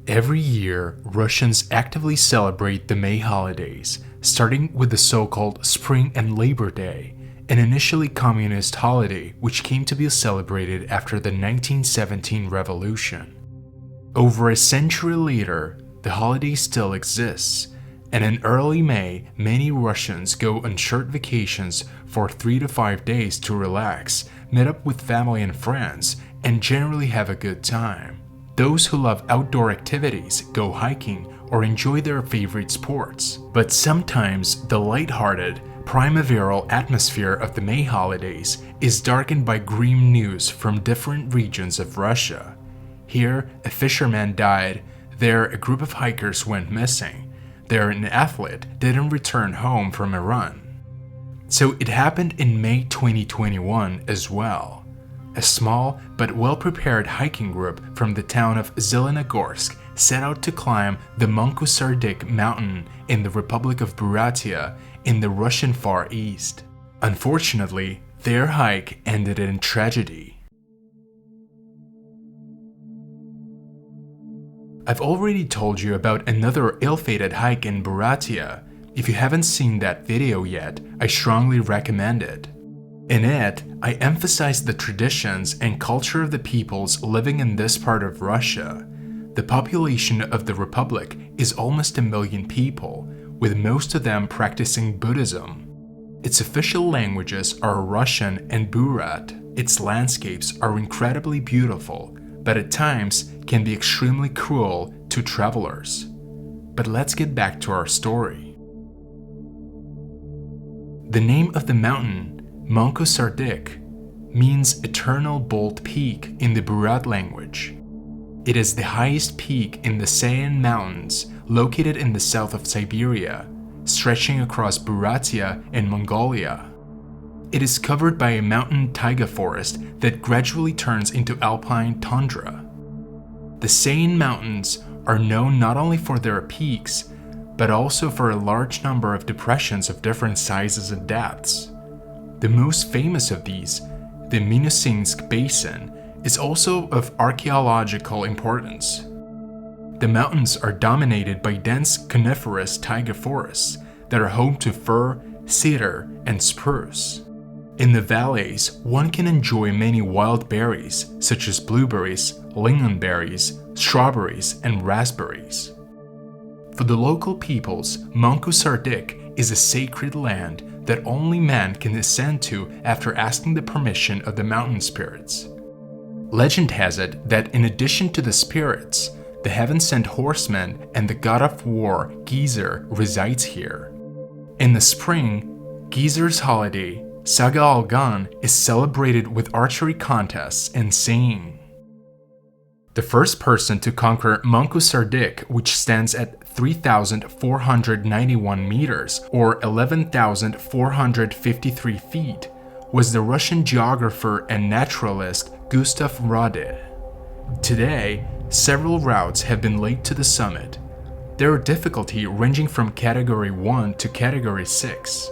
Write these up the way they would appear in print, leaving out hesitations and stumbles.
Every year, Russians actively celebrate the May holidays, starting with the so-called Spring and Labor Day, an initially communist holiday which came to be celebrated after the 1917 revolution. Over a century later, the holiday still exists, and in early May, many Russians go on short vacations for 3 to 5 days to relax, meet up with family and friends, and generally have a good time. Those who love outdoor activities go hiking or enjoy their favorite sports. But sometimes the lighthearted, primaveral atmosphere of the May holidays is darkened by grim news from different regions of Russia. Here, a fisherman died. There, a group of hikers went missing. There, an athlete didn't return home from a run. So it happened in May 2021 as well. A small but well-prepared hiking group from the town of Zelenogorsk set out to climb the Munku-Sardyk mountain in the Republic of Buryatia in the Russian Far East. Unfortunately, their hike ended in tragedy. I've already told you about another ill-fated hike in Buryatia. If you haven't seen that video yet, I strongly recommend it. In it, I emphasize the traditions and culture of the peoples living in this part of Russia. The population of the Republic is almost 1 million people, with most of them practicing Buddhism. Its official languages are Russian and Buryat. Its landscapes are incredibly beautiful, but at times can be extremely cruel to travelers. But let's get back to our story. The name of the mountain, Munku-Sardyk, means eternal bold peak in the Buryat language. It is the highest peak in the Sayan Mountains, located in the south of Siberia, stretching across Buryatia and Mongolia. It is covered by a mountain taiga forest that gradually turns into alpine tundra. The Sayan Mountains are known not only for their peaks, but also for a large number of depressions of different sizes and depths. The most famous of these, the Minusingsk Basin, is also of archaeological importance. The mountains are dominated by dense coniferous taiga forests that are home to fir, cedar, and spruce. In the valleys, one can enjoy many wild berries such as blueberries, lingonberries, strawberries, and raspberries. For the local peoples, Munku-Sardyk is a sacred land that only man can ascend to after asking the permission of the mountain spirits. Legend has it that in addition to the spirits, the heaven-sent horseman and the god of war, Gezer, resides here. In the spring, Gezer's holiday, Saga-Algan, is celebrated with archery contests and singing. The first person to conquer Munku-Sardyk, which stands at 3,491 meters or 11,453 feet, was the Russian geographer and naturalist Gustav Rode. Today, several routes have been laid to the summit. There are difficulty ranging from Category 1 to Category 6.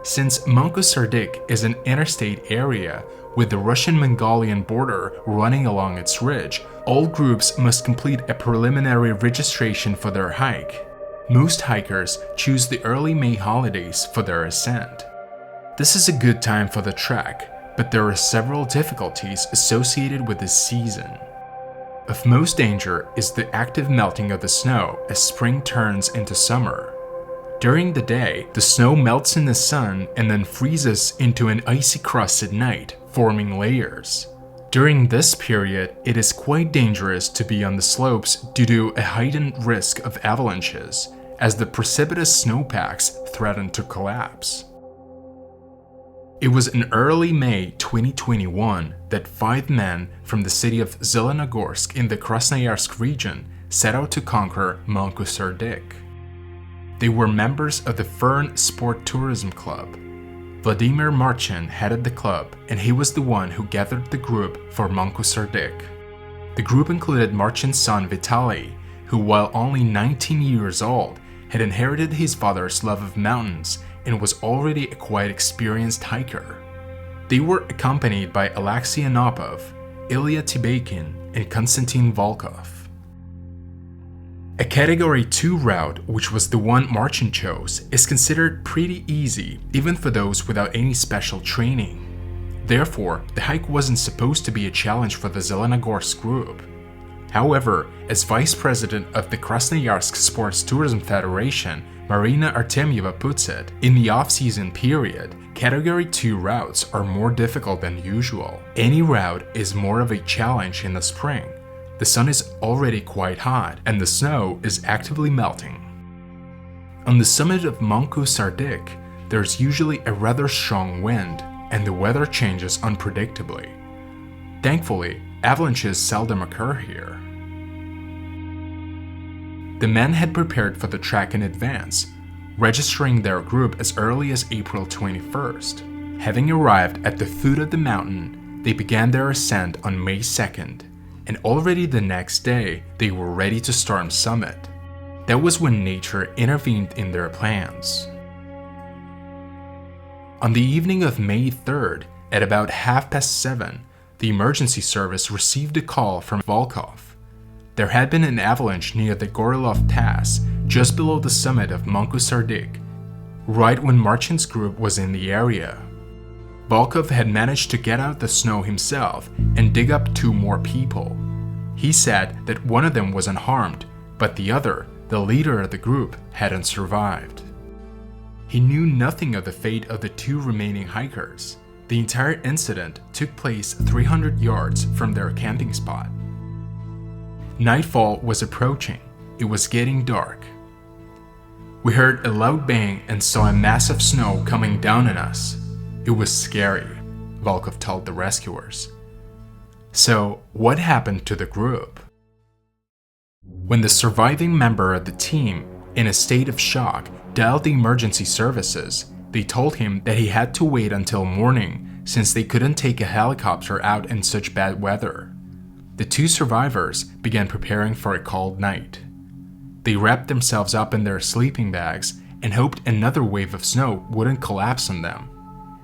Since Munku-Sardyk is an interstate area with the Russian-Mongolian border running along its ridge, all groups must complete a preliminary registration for their hike. Most hikers choose the early May holidays for their ascent. This is a good time for the trek, but there are several difficulties associated with this season. Of most danger is the active melting of the snow as spring turns into summer. During the day, the snow melts in the sun and then freezes into an icy crust at night, forming layers. During this period, it is quite dangerous to be on the slopes due to a heightened risk of avalanches, as the precipitous snowpacks threaten to collapse. It was in early May 2021 that 5 men from the city of Zelenogorsk in the Krasnoyarsk region set out to conquer Munku-Sardyk. They were members of the Fern Sport Tourism Club. Vladimir Marchin headed the club, and he was the one who gathered the group for Munku-Sardyk. The group included Marchin's son Vitaly, who while only 19 years old, had inherited his father's love of mountains and was already a quite experienced hiker. They were accompanied by Alexei Anopov, Ilya Tibekin, and Konstantin Volkov. A Category 2 route, which was the one Marcin chose, is considered pretty easy, even for those without any special training. Therefore, the hike wasn't supposed to be a challenge for the Zelenogorsk group. However, as vice president of the Krasnoyarsk Sports Tourism Federation, Marina Artemyeva puts it, in the off-season period, Category 2 routes are more difficult than usual. Any route is more of a challenge in the spring. The sun is already quite hot, and the snow is actively melting. On the summit of Munku-Sardyk, there's usually a rather strong wind, and the weather changes unpredictably. Thankfully, avalanches seldom occur here. The men had prepared for the trek in advance, registering their group as early as April 21st. Having arrived at the foot of the mountain, they began their ascent on May 2nd, and already the next day they were ready to storm summit. That was when nature intervened in their plans. On the evening of May 3rd, at about 7:30, the emergency service received a call from Volkov. There had been an avalanche near the Gorilov Pass, just below the summit of Munku-Sardyk, right when Marcin's group was in the area. Volkov had managed to get out the snow himself and dig up 2 more people. He said that one of them was unharmed, but the other, the leader of the group, hadn't survived. He knew nothing of the fate of the 2 remaining hikers. The entire incident took place 300 yards from their camping spot. Nightfall was approaching. It was getting dark. We heard a loud bang and saw a mass of snow coming down on us. It was scary, Volkov told the rescuers. So, what happened to the group? When the surviving member of the team, in a state of shock, dialed the emergency services, they told him that he had to wait until morning since they couldn't take a helicopter out in such bad weather. The 2 survivors began preparing for a cold night. They wrapped themselves up in their sleeping bags and hoped another wave of snow wouldn't collapse on them.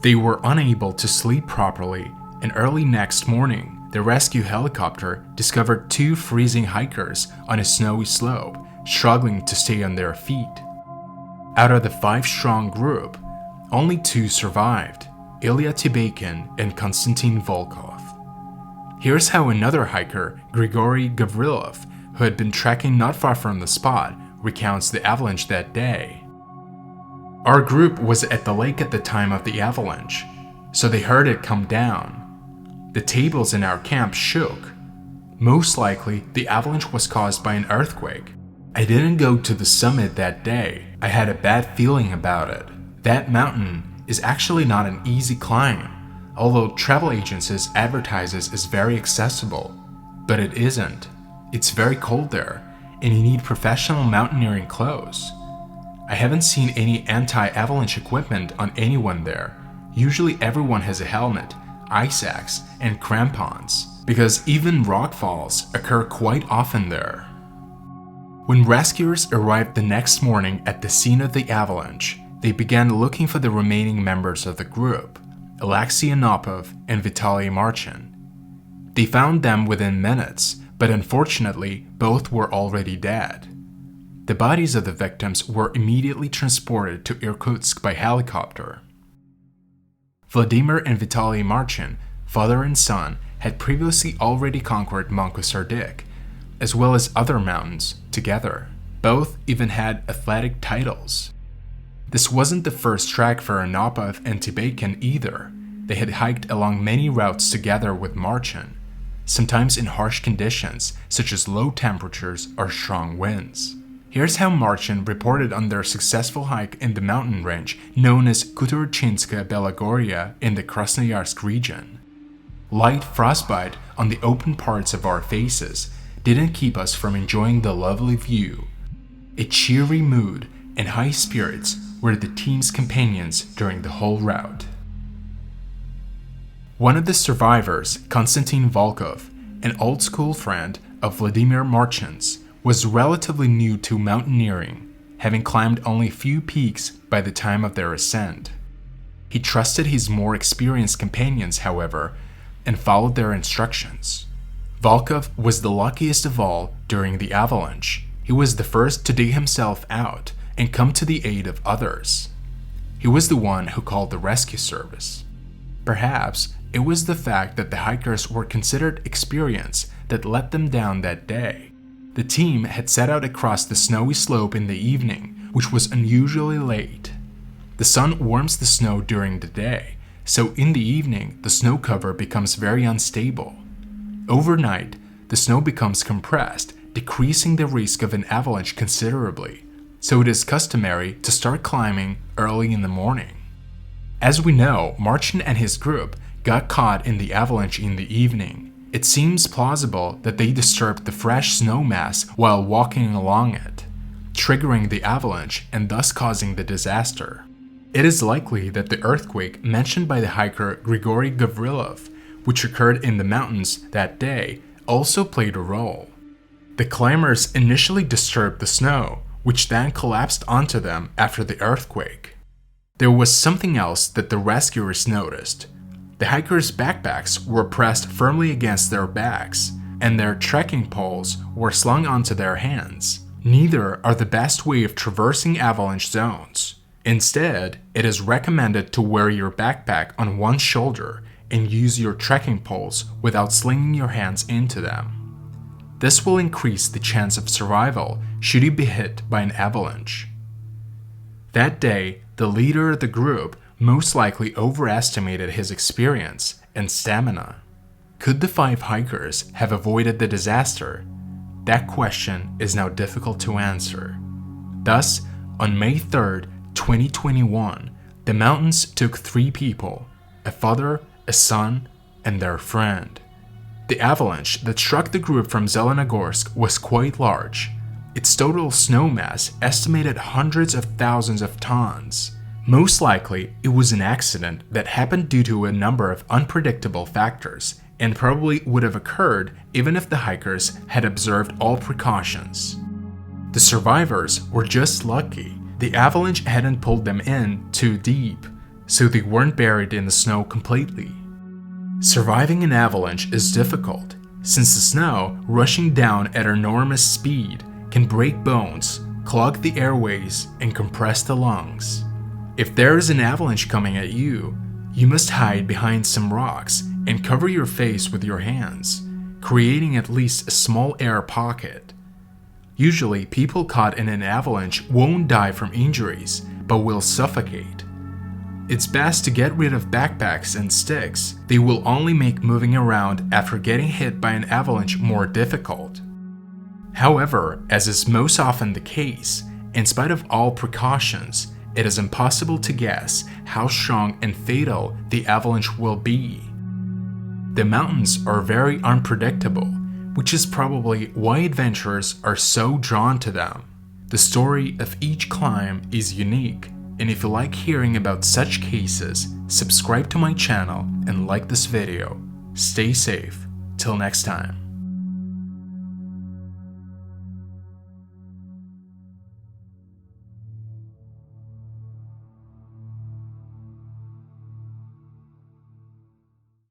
They were unable to sleep properly, and early next morning, the rescue helicopter discovered 2 freezing hikers on a snowy slope, struggling to stay on their feet. Out of the 5-strong group, only 2 survived, Ilya Tibekin and Konstantin Volkov. Here's how another hiker, Grigory Gavrilov, who had been trekking not far from the spot, recounts the avalanche that day. Our group was at the lake at the time of the avalanche, so they heard it come down. The tables in our camp shook. Most likely, the avalanche was caused by an earthquake. I didn't go to the summit that day. I had a bad feeling about it. That mountain is actually not an easy climb, although travel agencies advertise it as very accessible. But it isn't. It's very cold there, and you need professional mountaineering clothes. I haven't seen any anti-avalanche equipment on anyone there. Usually everyone has a helmet, ice axe, and crampons, because even rockfalls occur quite often there. When rescuers arrived the next morning at the scene of the avalanche, they began looking for the remaining members of the group, Alexei Anopov and Vitaly Marcin. They found them within minutes, but unfortunately, both were already dead. The bodies of the victims were immediately transported to Irkutsk by helicopter. Vladimir and Vitaly Marcin, father and son, had previously already conquered Munku-Sardyk, as well as other mountains, together. Both even had athletic titles. This wasn't the first trek for Anopov and Tibekin either. They had hiked along many routes together with Marcin, sometimes in harsh conditions such as low temperatures or strong winds. Here's how Marcin reported on their successful hike in the mountain range known as Kuturchinska Belagoria in the Krasnoyarsk region. Light frostbite on the open parts of our faces didn't keep us from enjoying the lovely view. A cheery mood and high spirits were the team's companions during the whole route. One of the survivors, Konstantin Volkov, an old school friend of Vladimir Marcin's, was relatively new to mountaineering, having climbed only a few peaks by the time of their ascent. He trusted his more experienced companions, however, and followed their instructions. Volkov was the luckiest of all during the avalanche. he was the first to dig himself out and come to the aid of others. He was the one who called the rescue service. Perhaps it was the fact that the hikers were considered experienced that let them down that day. The team had set out across the snowy slope in the evening, which was unusually late. The sun warms the snow during the day, so in the evening the snow cover becomes very unstable. Overnight, the snow becomes compressed, decreasing the risk of an avalanche considerably, so it is customary to start climbing early in the morning. As we know, Martin and his group got caught in the avalanche in the evening. It seems plausible that they disturbed the fresh snow mass while walking along it, triggering the avalanche and thus causing the disaster. It is likely that the earthquake mentioned by the hiker Grigory Gavrilov, which occurred in the mountains that day, also played a role. The climbers initially disturbed the snow, which then collapsed onto them after the earthquake. There was something else that the rescuers noticed. The hikers' backpacks were pressed firmly against their backs, and their trekking poles were slung onto their hands. Neither are the best way of traversing avalanche zones. Instead, it is recommended to wear your backpack on one shoulder and use your trekking poles without slinging your hands into them. This will increase the chance of survival should you be hit by an avalanche. That day, the leader of the group most likely overestimated his experience and stamina. Could the 5 hikers have avoided the disaster? That question is now difficult to answer. Thus, on May 3rd, 2021, the mountains took 3 people, a father, a son, and their friend. The avalanche that struck the group from Zelenogorsk was quite large. Its total snow mass estimated hundreds of thousands of tons. Most likely, it was an accident that happened due to a number of unpredictable factors, and probably would have occurred even if the hikers had observed all precautions. The survivors were just lucky. The avalanche hadn't pulled them in too deep, so they weren't buried in the snow completely. Surviving an avalanche is difficult, since the snow, rushing down at enormous speed, can break bones, clog the airways, and compress the lungs. If there is an avalanche coming at you, you must hide behind some rocks and cover your face with your hands, creating at least a small air pocket. Usually, people caught in an avalanche won't die from injuries, but will suffocate. It's best to get rid of backpacks and sticks. They will only make moving around after getting hit by an avalanche more difficult. However, as is most often the case, in spite of all precautions, it is impossible to guess how strong and fatal the avalanche will be. The mountains are very unpredictable, which is probably why adventurers are so drawn to them. The story of each climb is unique, and if you like hearing about such cases, subscribe to my channel and like this video. Stay safe. Till next time.